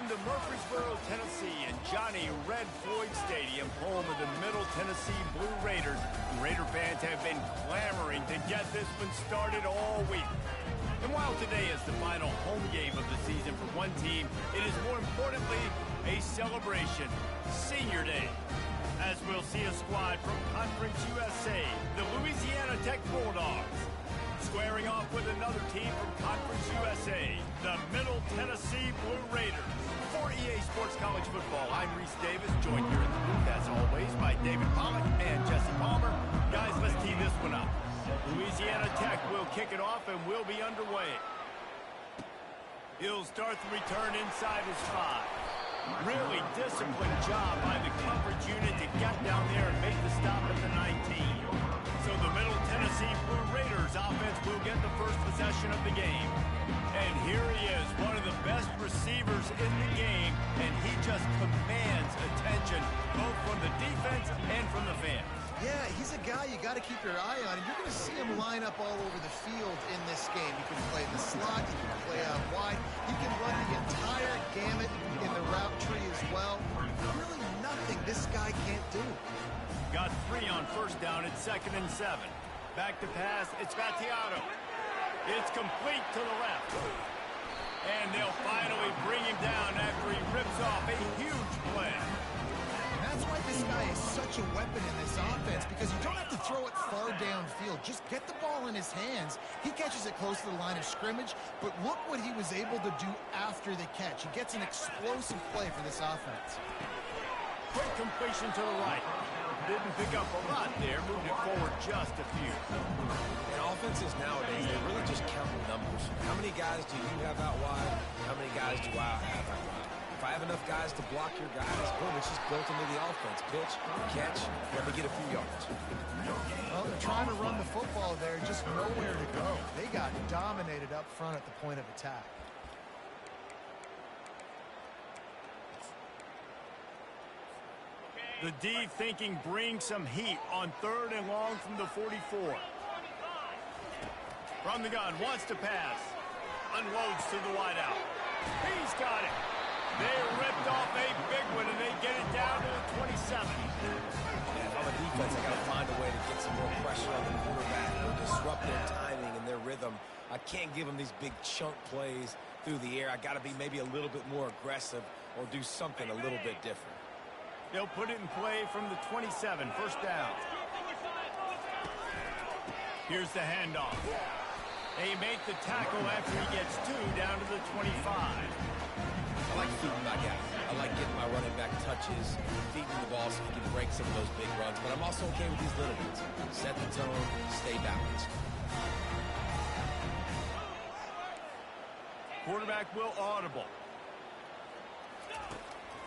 Welcome to Murfreesboro, Tennessee, and Johnny Red Floyd Stadium, home of the Middle Tennessee Blue Raiders. Raider fans have been clamoring to get this one started all week. And while today is the final home game of the season for one team, it is more importantly a celebration, Senior Day. As we'll see a squad from Conference USA, the Louisiana Tech Bulldogs, squaring off with another team from Conference USA, the Middle Tennessee Blue Raiders. For EA Sports College Football, I'm Reese Davis, joined here in the booth, as always, by David Pollack and Jesse Palmer. Guys, let's tee this one up. Louisiana Tech will kick it off and will be underway. He'll start the return inside his 5. Really disciplined job by the coverage unit to get down there and make the stop at the 19. So the Middle Tennessee Blue Raiders offense will get the first possession of the game. And here he is, one of the best receivers in the game, and he just commands attention, both from the defense and from the fans. Yeah, he's a guy you got to keep your eye on, and you're going to see him line up all over the field in this game. You can play in the slot, you can play out wide, you can run the entire gamut in the route tree as well. Really nothing this guy can't do. Got 3 on first down at 2nd and 7. Back to pass, it's Vattiato. It's complete to the left. And they'll finally bring him down after he rips off a huge play. That's why this guy is such a weapon in this offense, because you don't have to throw it far downfield. Just get the ball in his hands. He catches it close to the line of scrimmage, but look what he was able to do after the catch. He gets an explosive play for this offense. Quick completion to the right. Didn't pick up a lot there, moved it forward just a few. And offenses nowadays, they really just count the numbers. How many guys do you have out wide? How many guys do I have out wide? If I have enough guys to block your guys, boom, it's just built into the offense. Pitch, catch, let me get a few yards. Well, they're trying to run the football there, just nowhere to go. They got dominated up front at the point of attack. The D thinking bring some heat on 3rd and long from the 44. From the gun, wants to pass. Unloads to the wideout. He's got it. They ripped off a big one, and they get it down to the 27. And on the defense, I got to find a way to get some more pressure on the quarterback or disrupt their timing and their rhythm. I can't give them these big chunk plays through the air. I got to be maybe a little bit more aggressive or do something a little bit different. They'll put it in play from the 27, first down. Here's the handoff. They make the tackle after he gets 2 down to the 25. I like feeding my guy. I like getting my running back touches, feeding the ball so he can break some of those big runs. But I'm also okay with these little ones. Set the tone, stay balanced. Quarterback will audible.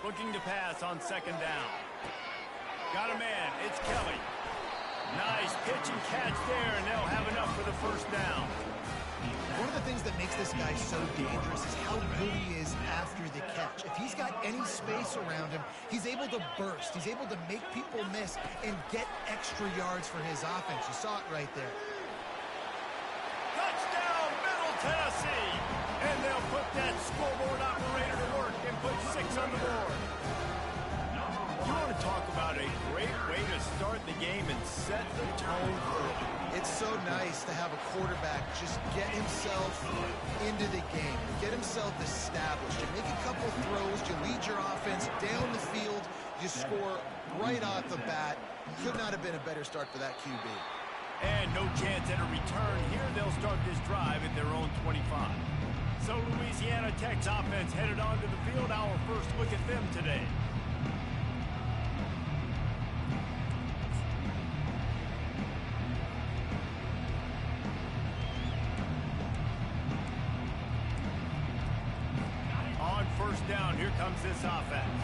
Looking to pass on 2nd down. Got a man. It's Kelly. Nice pitch and catch there, and they'll have enough for the first down. One of the things that makes this guy so dangerous is how good he is after the catch. If he's got any space around him, he's able to burst. He's able to make people miss and get extra yards for his offense. You saw it right there. Touchdown, Middle Tennessee! And they'll put that scoreboard operator to work and put 6 on the board. You want to talk about a great way to start the game and set the tone early. It's so nice to have a quarterback just get himself into the game, get himself established. You make a couple throws, you lead your offense down the field, you score right off the bat. Could not have been a better start for that QB. And no chance at a return here. They'll start this drive at their own 25. So Louisiana Tech's offense headed onto the field. Our first look at them today. On first down, here comes this offense.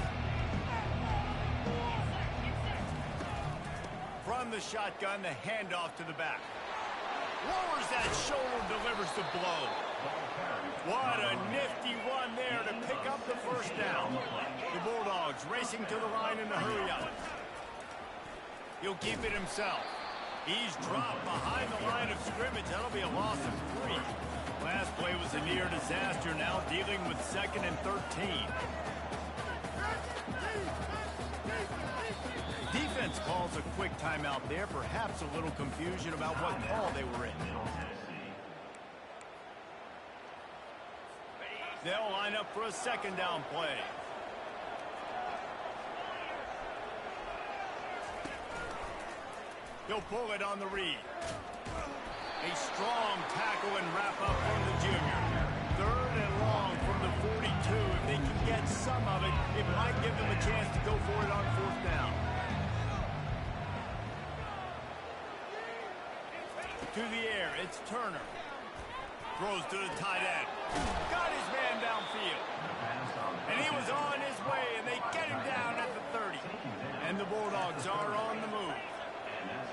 From the shotgun, the handoff to the back. Lowers that shoulder, delivers the blow. What a nifty run there to pick up the first down. The Bulldogs racing to the line in the hurry up. He'll keep it himself. He's dropped behind the line of scrimmage. That'll be a loss of 3. Last play was a near disaster, now dealing with 2nd and 13. Defense calls a quick timeout there, perhaps a little confusion about what call they were in. They'll line up for a 2nd down play. He'll pull it on the read. A strong tackle and wrap up from the junior. 3rd and long from the 42. If they can get some of it, it might give them a chance to go for it on 4th down. To the air, it's Turner. Throws to the tight end. Got his man downfield. And he was on his way, and they get him down at the 30. And the Bulldogs are on the move.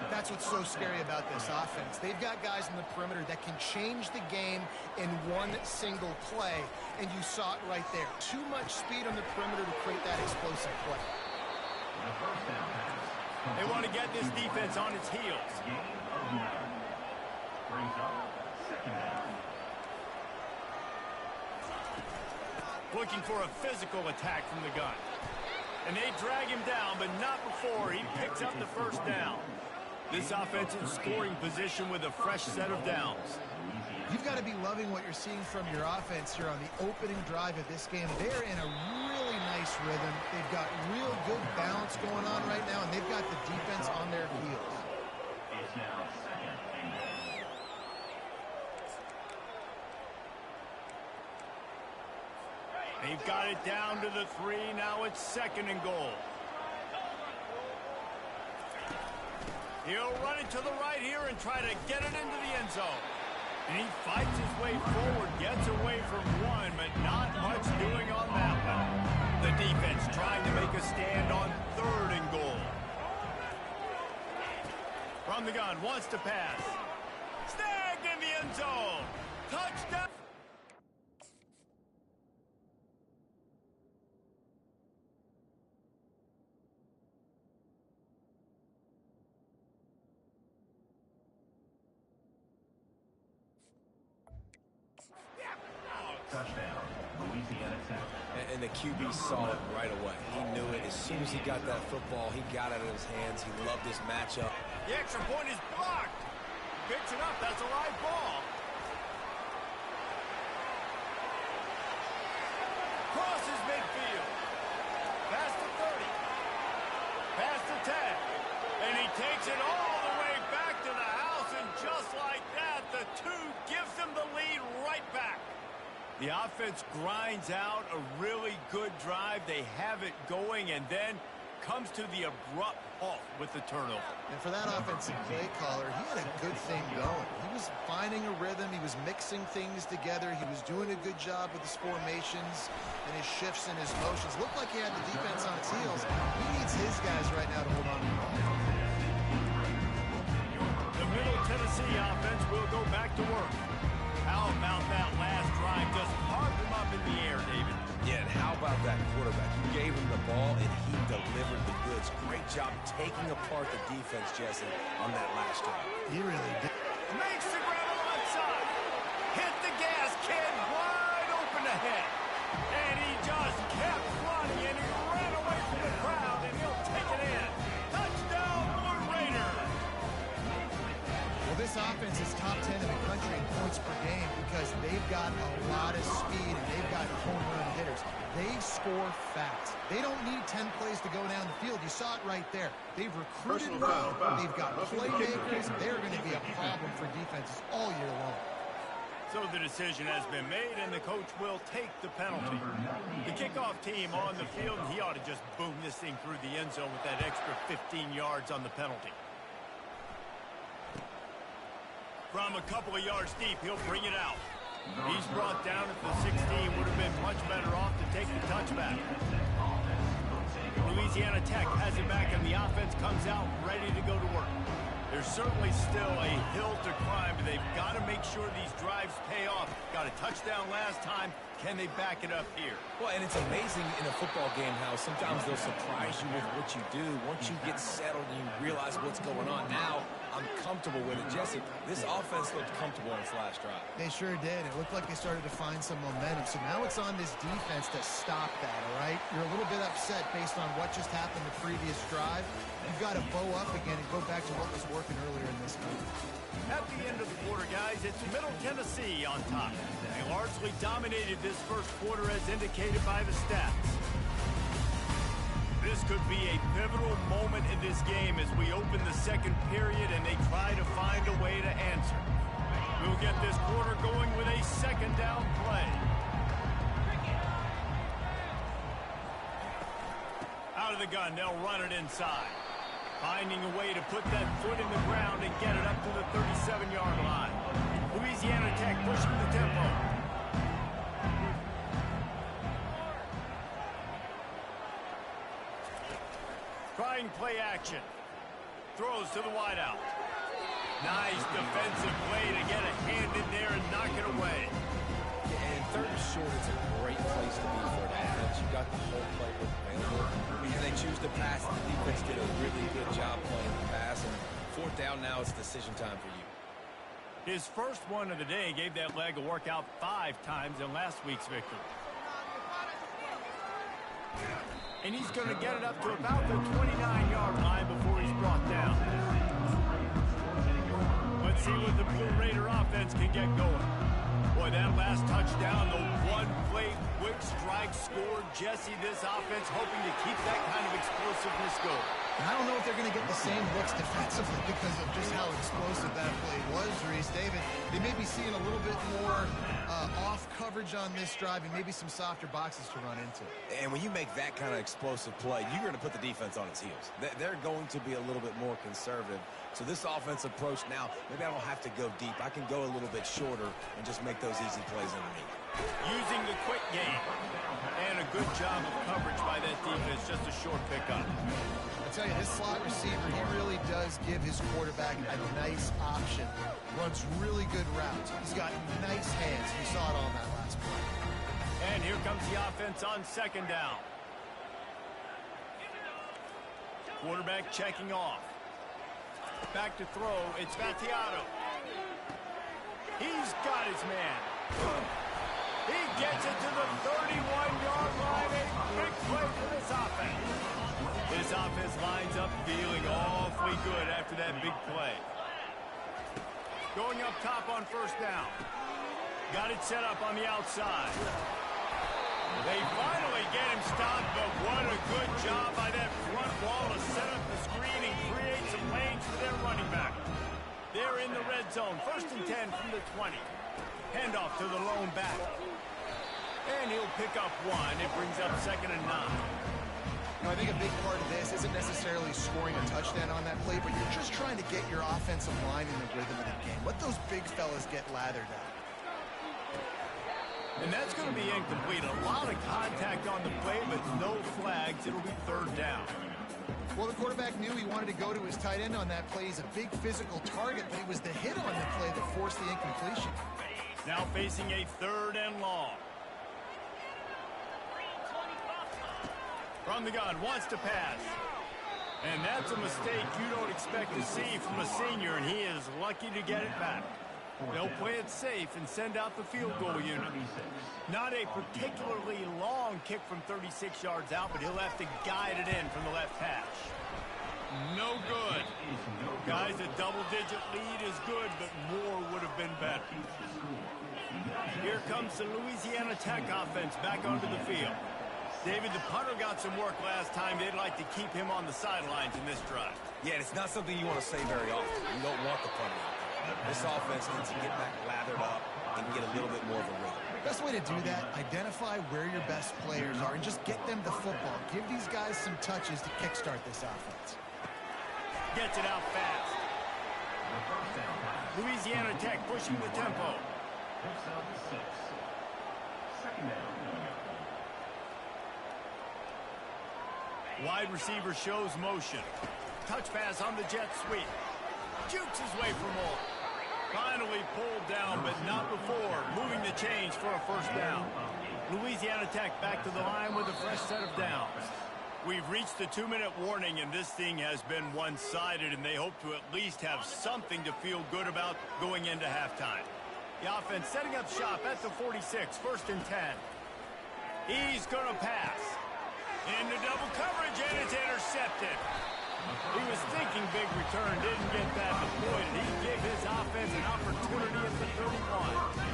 That's what's so scary about this offense. They've got guys in the perimeter that can change the game in one single play, and you saw it right there. Too much speed on the perimeter to create that explosive play. They want to get this defense on its heels. Looking for a physical attack from the gun. And they drag him down, but not before he picks up the 1st down. This offense in scoring position with a fresh set of downs. You've got to be loving what you're seeing from your offense here on the opening drive of this game. They're in a really nice rhythm. They've got real good balance going on right now, and they've got the defense on their heels. It's now 2nd and goal. They've got it down to the 3. Now it's 2nd and goal. He'll run it to the right here and try to get it into the end zone. And he fights his way forward, gets away from one, but not much doing on that one. The defense trying to make a stand on 3rd and goal. From the gun, wants to pass. Snagged in the end zone. Touchdown. Touchdown, Louisiana Tech. And the QB saw it right away. He knew it. As soon as he got that football, he got it in his hands. He loved this matchup. The extra point is blocked. Picks it up. That's a live ball. Crosses midfield. Past the 30. Past the 10. And he takes it all the way back to the house. And just like that, the 2 gives them the lead right back. The offense grinds out a really good drive. They have it going and then comes to the abrupt halt with the turnover. And for that offensive play caller, he had a good thing going. He was finding a rhythm. He was mixing things together. He was doing a good job with his formations and his shifts and his motions. Looked like he had the defense on its heels. He needs his guys right now to hold on to the ball. The Middle Tennessee offense will go back to work. How about that last drive? Just carved him up in the air, David. Yeah, and how about that quarterback? You gave him the ball, and he delivered the goods. Great job taking apart the defense, Jesse, on that last drive. He really did. Makes the grab onside. Hit the gas, kid. Wide open ahead. And he just kept running, and he ran away from the crowd, and he'll take it in. Touchdown, Blue Raiders. Well, this offense is top 10 in the country in points per game because they've got a lot of speed and they've got home run hitters. They score fast. They don't need 10 plays to go down the field. You saw it right there. They've recruited well. They've got playmakers. They're going to be a problem for defenses all year long. So the decision has been made, and the coach will take the penalty. The kickoff team on the field, and he ought to just boom this thing through the end zone with that extra 15 yards on the penalty. From a couple of yards deep, he'll bring it out. He's brought down at the 16. Would have been much better off to take the touchback. Louisiana Tech has it back, and the offense comes out ready to go to work. There's certainly still a hill to climb, but they've got to make sure these drives pay off. Got a touchdown last time. Can they back it up here? Well, and it's amazing in a football game how sometimes they'll surprise you with what you do. Once you get settled and you realize what's going on now, I'm comfortable with it. Jesse, this offense looked comfortable on its last drive. They sure did. It looked like they started to find some momentum. So now it's on this defense to stop that, all right? You're a little bit upset based on what just happened the previous drive. You've got to bow up again and go back to what was working earlier in this game. At the end of the quarter, guys, it's Middle Tennessee on top. They largely dominated this first quarter as indicated by the stats. This could be a pivotal moment in this game as we open the second period and they try to find a way to answer. We'll get this quarter going with a second down play. Out of the gun, they'll run it inside. Finding a way to put that foot in the ground and get it up to the 37-yard line. Louisiana Tech pushing the tempo. Trying play action. Throws to the wideout. Nice defensive play to get a hand in there and knock it away. And third and short, it's a great place to be for an offense. You've got the whole playbook available. I mean, they choose to pass. The defense did a really good job playing the pass. And fourth down now, it's decision time for you. His first one of the day gave that leg a workout 5 times in last week's victory. And he's going to get it up to about the 29-yard line before he's brought down. Let's see what the Blue Raider offense can get going. Boy, that last touchdown, the one-play quick strike scored. Jesse, this offense hoping to keep that kind of explosiveness going. And I don't know if they're going to get the same looks defensively because of just how explosive that play was, Reese. David, they may be seeing a little bit more off coverage on this drive and maybe some softer boxes to run into. And when you make that kind of explosive play, you're going to put the defense on its heels. They're going to be a little bit more conservative. So this offense approach now, maybe I don't have to go deep. I can go a little bit shorter and just make those easy plays underneath. Using the quick game. And a good job of coverage by that defense, just a short pickup. I tell you, this slot receiver, he really does give his quarterback a nice option. Runs really good routes. He's got nice hands. You saw it on that last play. And here comes the offense on second down. Quarterback checking off. Back to throw. It's Vattiato. He's got his man. He gets it to the 31-yard line. A big play for this offense. This offense lines up feeling awfully good after that big play. Going up top on first down. Got it set up on the outside. They finally get him stopped, but what a good job by that front wall to set up the screen and create some lanes for their running back. They're in the red zone. First and 10 from the 20. Handoff to the lone back. And he'll pick up one. It brings up second and 9. You know, I think a big part of this isn't necessarily scoring a touchdown on that play, but you're just trying to get your offensive line in the rhythm of the game. Let those big fellas get lathered out. And that's going to be incomplete. A lot of contact on the play, but no flags. It'll be third down. Well, the quarterback knew he wanted to go to his tight end on that play. He's a big physical target, but it was the hit on the play that forced the incompletion. Now facing a third and long. From the gun, wants to pass. And that's a mistake you don't expect to see from a senior, and he is lucky to get it back. They'll play it safe and send out the field goal unit. Not a particularly long kick from 36 yards out, but he'll have to guide it in from the left hash. No good. Guys, a double-digit lead is good, but more would have been better. Here comes the Louisiana Tech offense back onto the field. David, the punter got some work last time. They'd like to keep him on the sidelines in this drive. Yeah, it's not something you want to say very often. You don't want the punter out there. This offense needs to get back lathered up and get a little bit more of a rhythm. Best way to do that, identify where your best players are and just get them the football. Give these guys some touches to kickstart this offense. Gets it out fast. Louisiana Tech pushing the tempo. Picks up 6. Second down. Wide receiver shows motion. Touch pass on the jet sweep. Jukes his way for more. Finally pulled down, but not before. Moving the chains for a first down. Louisiana Tech back to the line with a fresh set of downs. We've reached the 2-minute warning, and this thing has been one-sided, and they hope to at least have something to feel good about going into halftime. The offense setting up shop at the 46, 1st and 10. He's going to pass. Into double coverage, and it's intercepted. He was thinking big return, didn't get that deployed, and he gave his offense an opportunity at the 31.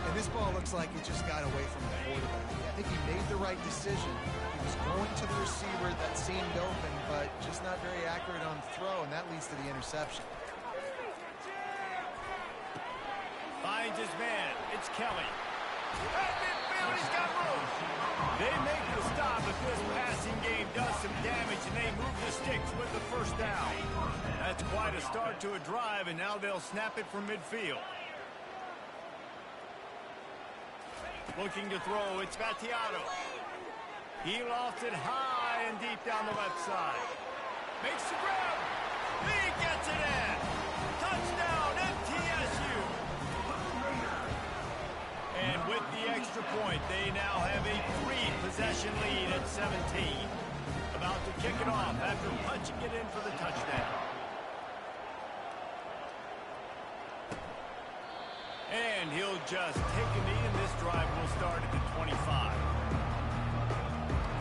And this ball looks like it just got away from the quarterback. I think he made the right decision. He was going to the receiver that seemed open, but just not very accurate on the throw, and that leads to the interception. Finds his man. It's Kelly. At midfield, he's got room. They make the stop, but this passing game does some damage, and they move the sticks with the 1st down. That's quite a start to a drive, and now they'll snap it from midfield. Looking to throw, it's Vattiato. He lofts it high and deep down the left side. Makes the grab. He gets it in. Touchdown, MTSU. And with the extra point, they now have a 3-possession lead at 17. About to kick it off after punching it in for the touchdown. And he'll just take a knee, and this drive will start at the 25.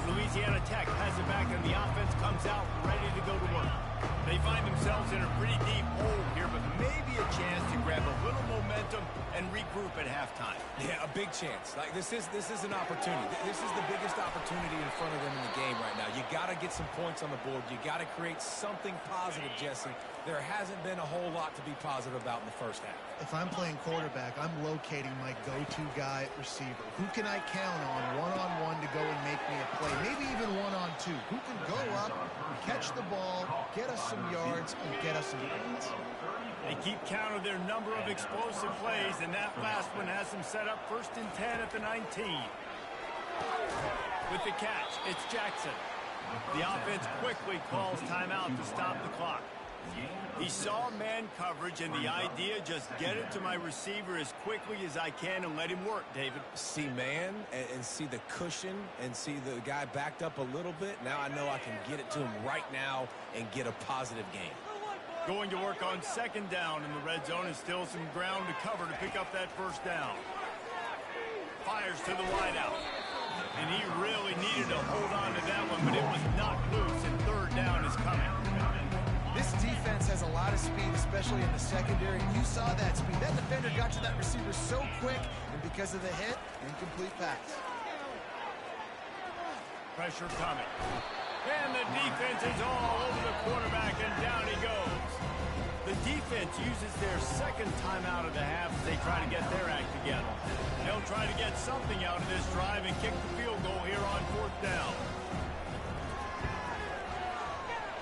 Louisiana Tech has it back, and the offense comes out ready to go to work. They find themselves in a pretty deep hole here, but maybe a chance to grab a little momentum and regroup at halftime. Yeah, a big chance. Like this is an opportunity. This is the biggest opportunity in front of them in the game right now. You got to get some points on the board. You got to create something positive, Jesse. There hasn't been a whole lot to be positive about in the 1st half. If I'm playing quarterback, I'm locating my go-to guy at receiver. Who can I count on one-on-one to go and make me a play? Maybe even one-on-two. Who can go up, catch the ball, get us some yards, and get us some points? They keep count of their number of explosive plays, and that last one has them set up 1st and 10 at the 19. With the catch, it's Jackson. The offense quickly calls timeout to stop the clock. He saw man coverage, and the idea, just get it to my receiver as quickly as I can and let him work, David. See man and see the cushion and see the guy backed up a little bit. Now I know I can get it to him right now and get a positive gain. Going to work on 2nd down, and the red zone is still some ground to cover to pick up that 1st down. Fires to the wideout. And he really needed to hold on to that one, but it was knocked loose, and 3rd down is coming. This defense has a lot of speed, especially in the secondary. You saw that speed. That defender got to that receiver so quick, and because of the hit, incomplete pass. Pressure coming. And the defense is all over the quarterback, and down he goes. The defense uses their 2nd timeout of the half as they try to get their act together. They'll try to get something out of this drive and kick the field goal here on 4th down.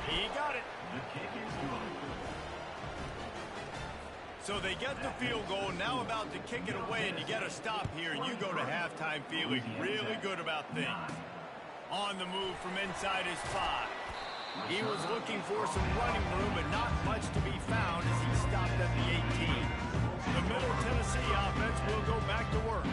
He got it. The kick is good. So they get the field goal, now about to kick it away, and you get a stop here, and you go to halftime feeling really good about things. On the move from inside his 5. He was looking for some running room, but not much to be found as he stopped at the 18. The Middle Tennessee offense will go back to work.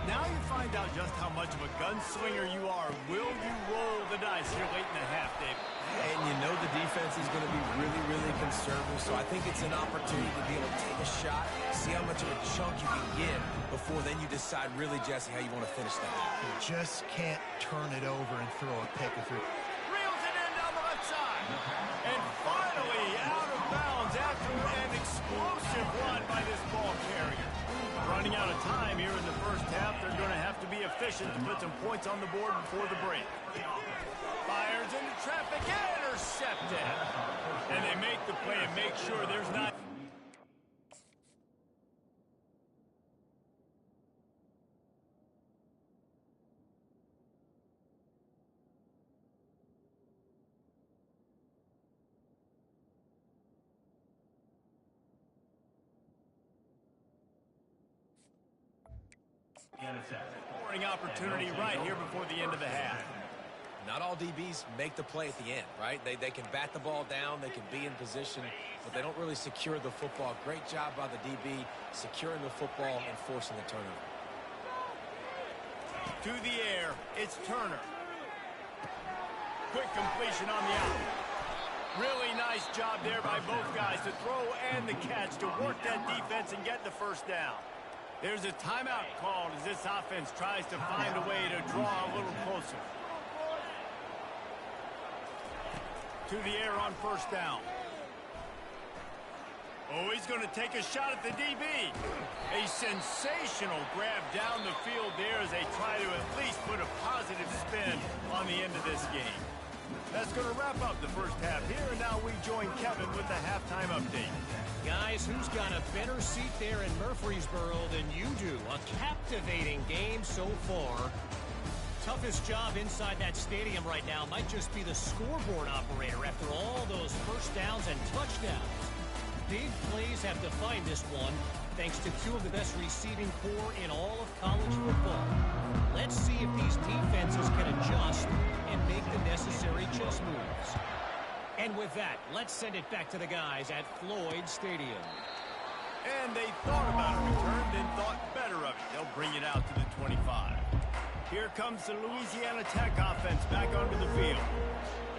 Now you find out just how much of a gunslinger you are. Will you roll the dice here late in the half, David? And you know the defense is going to be really, really conservative, so I think it's an opportunity to be able to take a shot, see how much of a chunk you can get before then you decide really, Jesse, how you want to finish that. You just can't turn it over and throw a pick if you're... Reels it in down the left side. And finally out of bounds after an explosive run by this ball carrier. Running out of time here in the 1st half. They're going to have to be efficient to put some points on the board before the break. Fires into traffic, intercepted. And they make the play and make sure there's not... Scoring opportunity right here before the end of the half. Not all DBs make the play at the end, right? They can bat the ball down, they can be in position, but they don't really secure the football. Great job by the DB securing the football and forcing the turnover. To the air, it's Turner. quick completion on the out. Really nice job there by both guys to throw and the catch to work that defense and get the first down. There's a timeout called as this offense tries to find a way to draw a little closer. To the air on first down. Oh, he's going to take a shot at the DB. A sensational grab down the field there as they try to at least put a positive spin on the end of this game. That's going to wrap up the first half here, and now we join Kevin with the halftime update. Guys, who's got a better seat there in Murfreesboro than you do? A captivating game so far. Toughest job inside that stadium right now might just be the scoreboard operator after all those first downs and touchdowns. Big plays have defined this one, thanks to two of the best receiving core in all of college football. Let's see if these defenses can adjust and make the necessary chess moves. And with that, let's send it back to the guys at Floyd Stadium. And they thought about a return, then thought better of it. They'll bring it out to the 25. Here comes the Louisiana Tech offense back onto the field.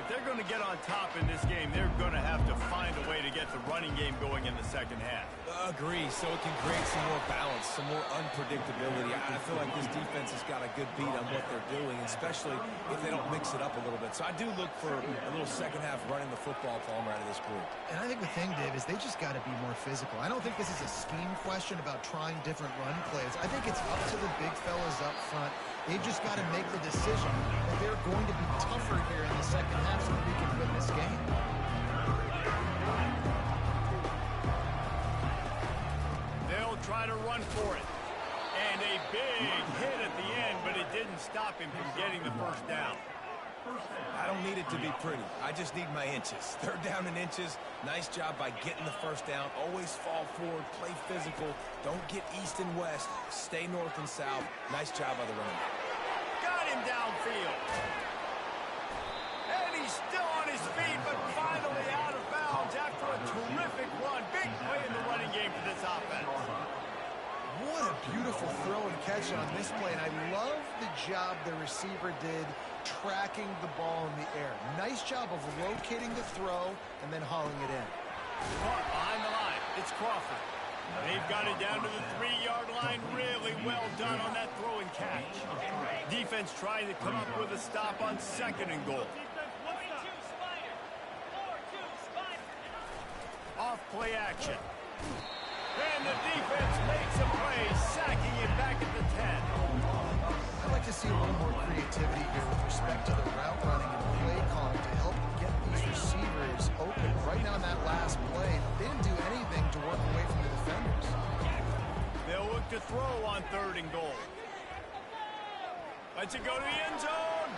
If they're going to get on top in this game, they're going to have to find a way to get the running game going in the second half. Agree, so it can create some more balance, some more unpredictability. I feel like this defense has got a good beat on what they're doing, especially if they don't mix it up a little bit. So I do look for a little second half running the football Palmer out of this group. And I think the thing, Dave, is they just got to be more physical. I don't think this is a scheme question about trying different run plays. I think it's up to the big fellas up front. They've just got to make the decision that they're going to be tougher here in the second half so that we can win this game. They'll try to run for it. And a big hit at the end, but it didn't stop him from getting the first down. I don't need it to be pretty. I just need my inches. Third down in inches. Nice job by getting the first down. Always fall forward, play physical. Don't get east and west. Stay north and south. Nice job by the running back. Got him downfield. And he's still on his feet, but finally out of bounds after a terrific run. Big play in the running game for this offense. What a beautiful throw and catch on this play, and I love the job the receiver did tracking the ball in the air. Nice job of locating the throw and then hauling it in. Caught behind the line. It's Crawford. They've got it down to the 3-yard line. Really well done on that throw and catch. Defense trying to come up with a stop on second and goal. Off play action. And the defense makes a play, sacking it back at the 10. I'd like to see a little more creativity here with respect to the route running and play calling to help get these receivers open. Right now in that last play, they didn't do anything to work away from the defenders. They'll look to throw on third and goal. Lets it go to the end zone.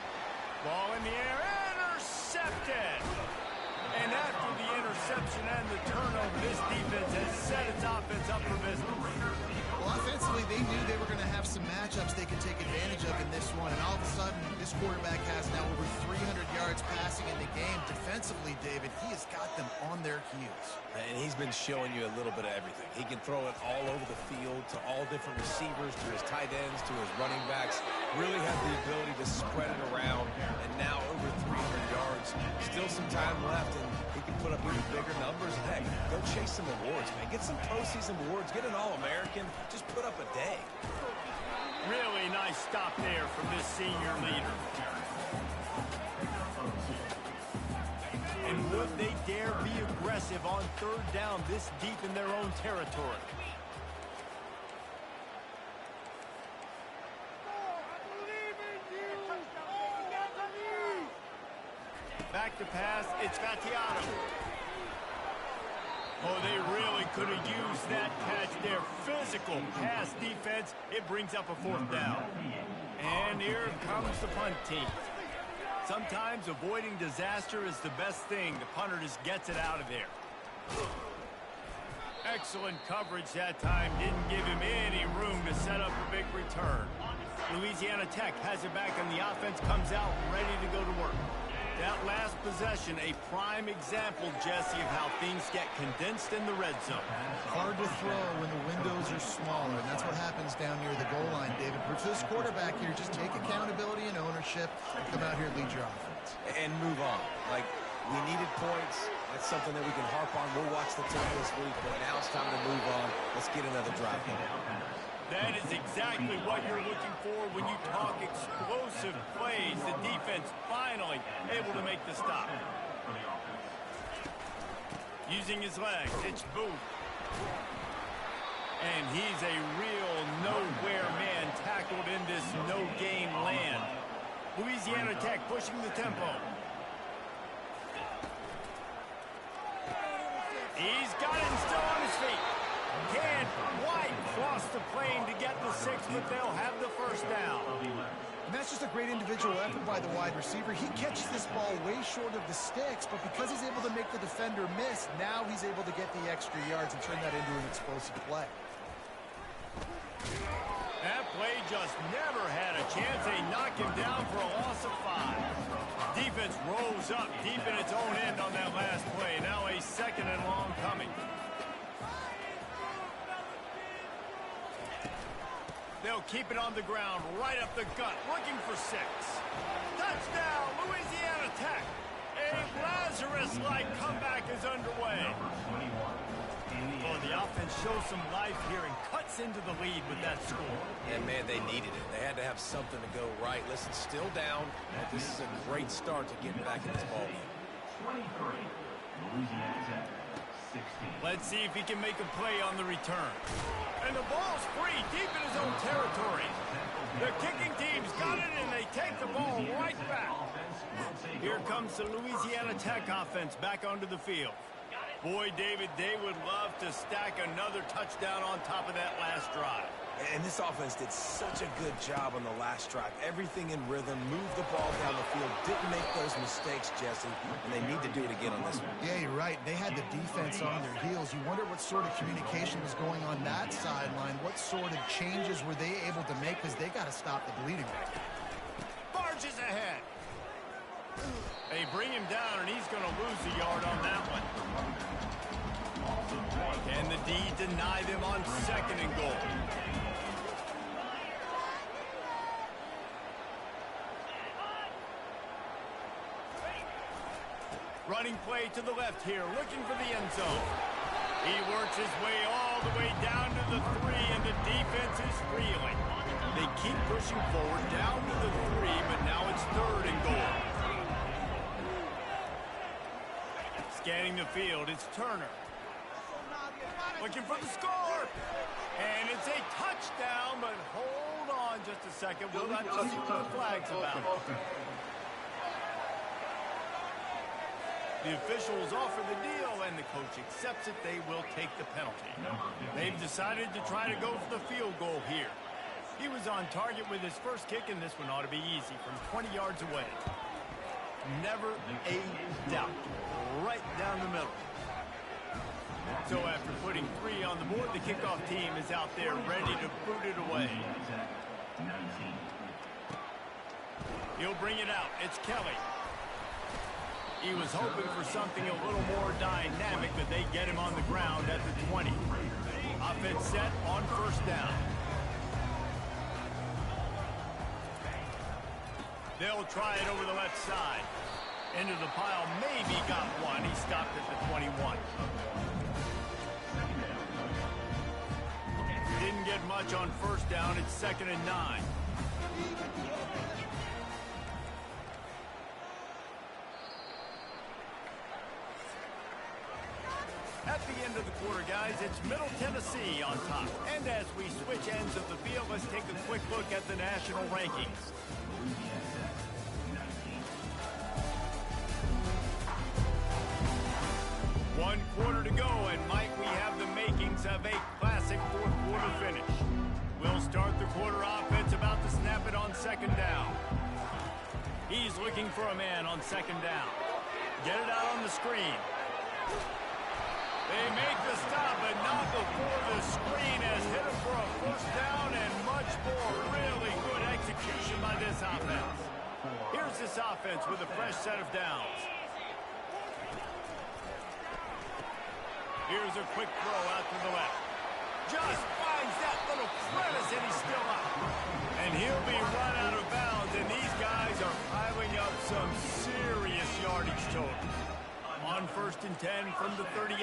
Ball in the air, intercepted. And after the interception and the turnover, this defense has set its offense up for business. Well, offensively, they knew they were going to have some matchups they could take advantage of in this one. And all of a sudden, this quarterback has now over 300 yards passing in the game. Defensively, David, he has got them on their heels. And he's been showing you a little bit of everything. He can throw it all over the field to all different receivers, to his tight ends, to his running backs. Really has the ability to spread it around. And now over 300 yards. Still some time left, and he can put up even bigger numbers. And heck, go chase some awards, man. Get some postseason awards. Get an All-American. Just put up a day. Really nice stop there from this senior leader. And would they dare be aggressive on third down this deep in their own territory? Back to pass, it's Vattiano. Oh, they really could have used that catch there. Physical pass defense. It brings up a fourth down. And here comes the punt team. Sometimes avoiding disaster is the best thing. The punter just gets it out of there. Excellent coverage that time. Didn't give him any room to set up a big return. Louisiana Tech has it back, and the offense comes out ready to go to work. That last possession, a prime example, Jesse, of how things get condensed in the red zone. Hard to throw when the windows are smaller, and that's what happens down near the goal line, David. For this quarterback here, just take accountability and ownership and come out here and lead your offense. defense and move on. Like, we needed points. That's something that we can harp on. We'll watch the tape this week, but now it's time to move on. Let's get another drive going. That is exactly what you're looking for when you talk explosive plays. The defense finally able to make the stop. Using his legs, it's Booth. And he's a real nowhere man tackled in this no-game land. Louisiana Tech pushing the tempo. He's got it and still on his feet. Can't quite cross the plane to get the 6, but they'll have the first down. And that's just a great individual effort by the wide receiver. He catches this ball way short of the sticks, but because he's able to make the defender miss, now he's able to get the extra yards and turn that into an explosive play. That play just never had a chance. They knock him down for a loss of 5. Defense rolls up deep in its own end on that last play. Now a 2nd and long coming. They'll keep it on the ground, right up the gut, looking for 6. Touchdown, Louisiana Tech. A Lazarus-like comeback is underway. Well, the offense shows some life here and cuts into the lead with that score. And, man, they needed it. They had to have something to go right. Listen, still down, but this is a great start to getting back in this ball game. 23, Louisiana Tech, 16. Let's see if he can make a play on the return. And the ball's free deep in his own territory. The kicking team's got it, and they take the ball right back. Here comes the Louisiana Tech offense back onto the field. Boy, David, they would love to stack another touchdown on top of that last drive. And this offense did such a good job on the last drive. Everything in rhythm, moved the ball down the field, didn't make those mistakes, Jesse, and they need to do it again on this one. Yeah, you're right. They had the defense on their heels. You wonder what sort of communication was going on that sideline. What sort of changes were they able to make, because they got to stop the bleeding right now. Barges ahead. They bring him down, and he's going to lose a yard on that one. Can the D deny them on 2nd and goal? Running play to the left here, looking for the end zone. He works his way all the way down to the 3, and the defense is reeling. They keep pushing forward down to the 3, but now it's 3rd and goal. Scanning the field, it's Turner. Looking for the score. And it's a touchdown, but hold on just a second. We'll have to see what the flag's about. The officials offer the deal, and the coach accepts it. They will take the penalty. They've decided to try to go for the field goal here. He was on target with his first kick, and this one ought to be easy from 20 yards away. Never a doubt. Right down the middle. So after putting 3 on the board, the kickoff team is out there ready to boot it away. He'll bring it out. It's Kelly. He was hoping for something a little more dynamic, but they get him on the ground at the 20. Offense set on 1st down. They'll try it over the left side. Into the pile, maybe got one. He stopped at the 21. Didn't get much on 1st down. It's 2nd and 9. At the end of the quarter, guys, it's Middle Tennessee on top. And as we switch ends of the field, let's take a quick look at the national rankings. One quarter to go, and Mike, we have the makings of a classic 4th quarter finish. We'll start the quarter offense, about to snap it on 2nd down. He's looking for a man on 2nd down. Get it out on the screen. They make the stop, but not before the screen has hit him for a 1st down and much more. Really good execution by this offense. Here's this offense with a fresh set of downs. Here's a quick throw out to the left. Just finds that little crevice, and he's still up. And he'll be run out of bounds, and these guys are piling up some serious yardage total. On 1st and 10 from the 38.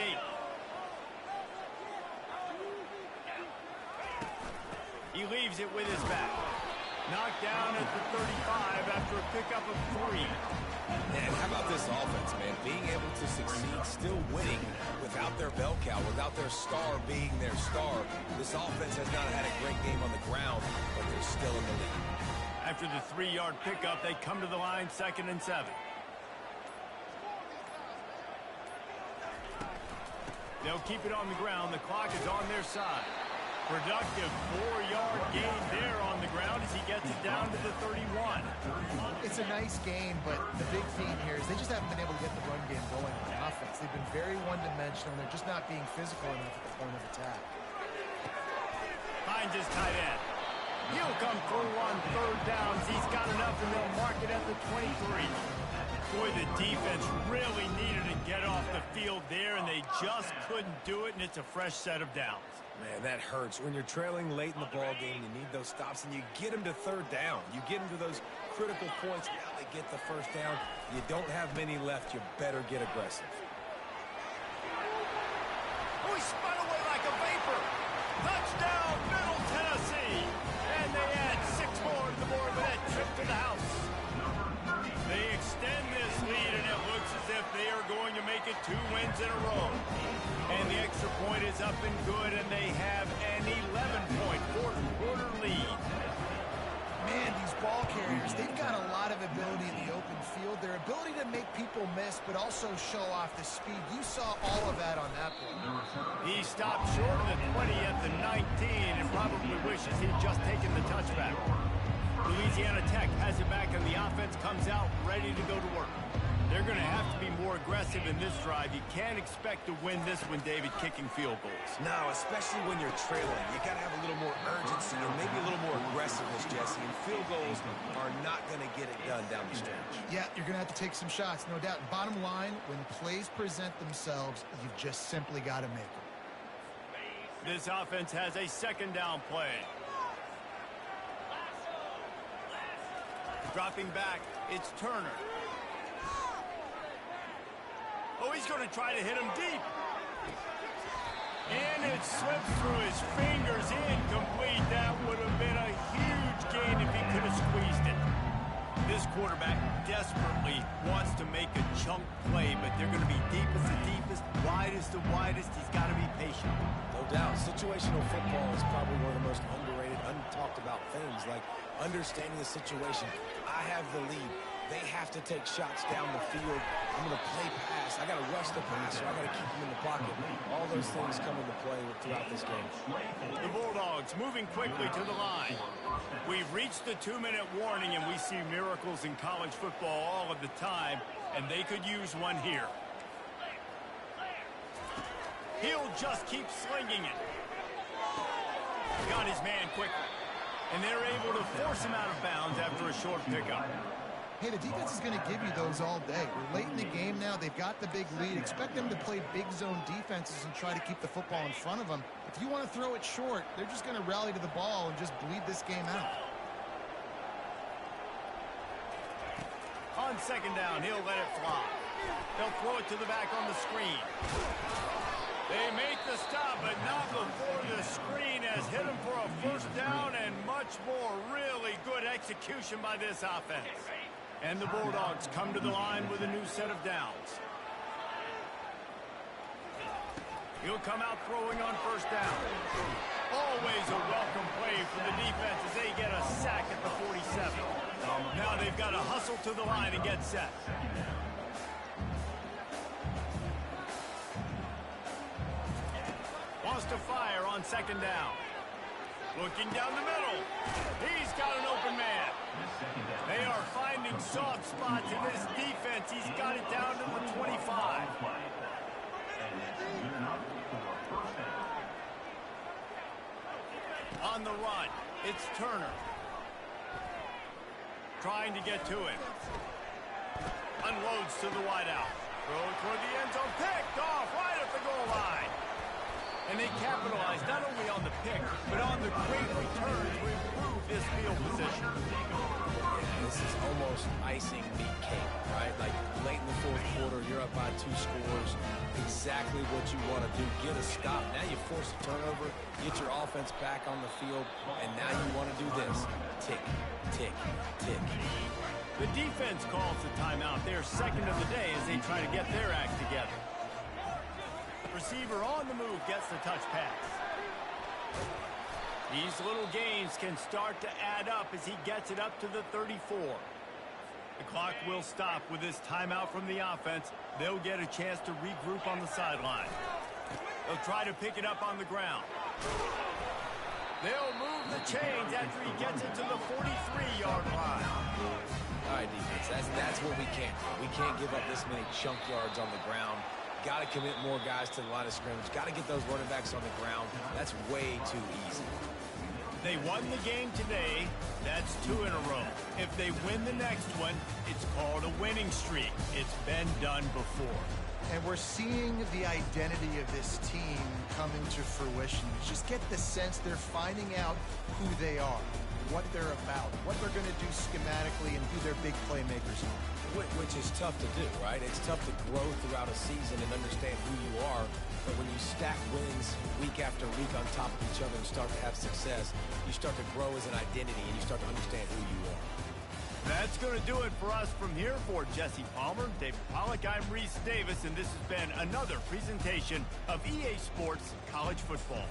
He leaves it with his back. Knocked down at the 35 after a pickup of 3. And how about this offense, man? Being able to succeed, still winning without their bell cow, without their star being their star. This offense has not had a great game on the ground, but they're still in the lead. After the 3-yard pickup, they come to the line 2nd and 7. They'll keep it on the ground. The clock is on their side. Productive 4-yard gain there on the ground as he gets it down to the 31. It's a nice gain, but the big theme here is they just haven't been able to get the run game going on offense. They've been very one-dimensional, and they're just not being physical enough at the point of attack. Finds his tight end. He'll come through on 3rd downs. He's got enough, and they'll mark it at the 23. Boy, the defense really needed to get off the field there, and they just couldn't do it, and it's a fresh set of downs. Man, that hurts. When you're trailing late in the ball game, you need those stops, and you get them to 3rd down. You get them to those critical points. Now they get the 1st down. You don't have many left. You better get aggressive. Oh, he spun away like a vapor. Touchdown, Middle Tennessee. And they add 6 more to the board with that trip to the house. They extend this lead, and it looks as if they are going to make it 2 wins in a row. And the extra point is up and good, and they have an 11-point fourth-quarter lead. Man, these ball carriers, they've got a lot of ability in the open field. Their ability to make people miss, but also show off the speed. You saw all of that on that play. He stopped short of the 20 at the 19 and probably wishes he'd just taken the touchback. Louisiana Tech has it back, and the offense comes out ready to go to work. They're going to have to be more aggressive in this drive. You can't expect to win this one, David, kicking field goals. No, especially when you're trailing. You got to have a little more urgency and maybe a little more aggressiveness, Jesse. And field goals are not going to get it done down the stretch. Yeah, you're going to have to take some shots, no doubt. Bottom line, when plays present themselves, you've just simply got to make them. This offense has a 2nd down play. Dropping back, it's Turner. Oh, he's going to try to hit him deep. And it slipped through his fingers, incomplete. That would have been a huge gain if he could have squeezed it. This quarterback desperately wants to make a chunk play, but they're going to be deepest to deepest, widest to widest. He's got to be patient. No doubt. Situational football is probably one of the most underrated, untalked about things, like understanding the situation. I have the lead. They have to take shots down the field. I'm going to play pass. I got to rush the passer. I got to keep him in the pocket. All those things come into play throughout this game. The Bulldogs moving quickly to the line. We've reached the 2-minute warning, and we see miracles in college football all of the time, and they could use one here. He'll just keep slinging it. Got his man quickly, and they're able to force him out of bounds after a short pickup. Hey, the defense is going to give you those all day. We're late in the game now. They've got the big lead. Expect them to play big zone defenses and try to keep the football in front of them. If you want to throw it short, they're just going to rally to the ball and just bleed this game out. On 2nd down, he'll let it fly. They'll throw it to the back on the screen. They make the stop, but not before the screen has hit him for a 1st down and much more. Really good execution by this offense. And the Bulldogs come to the line with a new set of downs. He'll come out throwing on 1st down. Always a welcome play for the defense as they get a sack at the 47. Now they've got to hustle to the line and get set. Wants to fire on 2nd down. Looking down the middle. He's got an open man. They are finding soft spots in this defense. He's got it down to the 25. On the run, it's Turner. Trying to get to it. Unloads to the wideout. Throw toward the end zone. Picked off right at the goal line. And they cap capitalize not only on the pick, but on the great return to improve this field position. This is almost icing the cake, right? Like late in the fourth quarter, you're up by 2 scores. Exactly what you want to do. Get a stop. Now you force a turnover, get your offense back on the field, and now you want to do this. Tick, tick, tick. The defense calls the timeout. Their second of the day as they try to get their act together. Receiver on the move gets the touch pass. These little gains can start to add up as he gets it up to the 34. The clock will stop with this timeout from the offense. They'll get a chance to regroup on the sideline. They'll try to pick it up on the ground. They'll move the chains after he gets it to the 43-yard line. All right, defense, that's what we can't do. We can't give up this many chunk yards on the ground. Got to commit more guys to the line of scrimmage. Got to get those running backs on the ground. That's way too easy. They won the game today. That's 2 in a row. If they win the next one, it's called a winning streak. It's been done before. And we're seeing the identity of this team coming to fruition. You just get the sense they're finding out who they are, what they're about, what they're going to do schematically, and who their big playmakers are. Which is tough to do, right? It's tough to grow throughout a season and understand who you are. But when you stack wins week after week on top of each other and start to have success, you start to grow as an identity and you start to understand who you are. That's going to do it for us from here. For Jesse Palmer, David Pollack, I'm Reese Davis, and this has been another presentation of EA Sports College Football.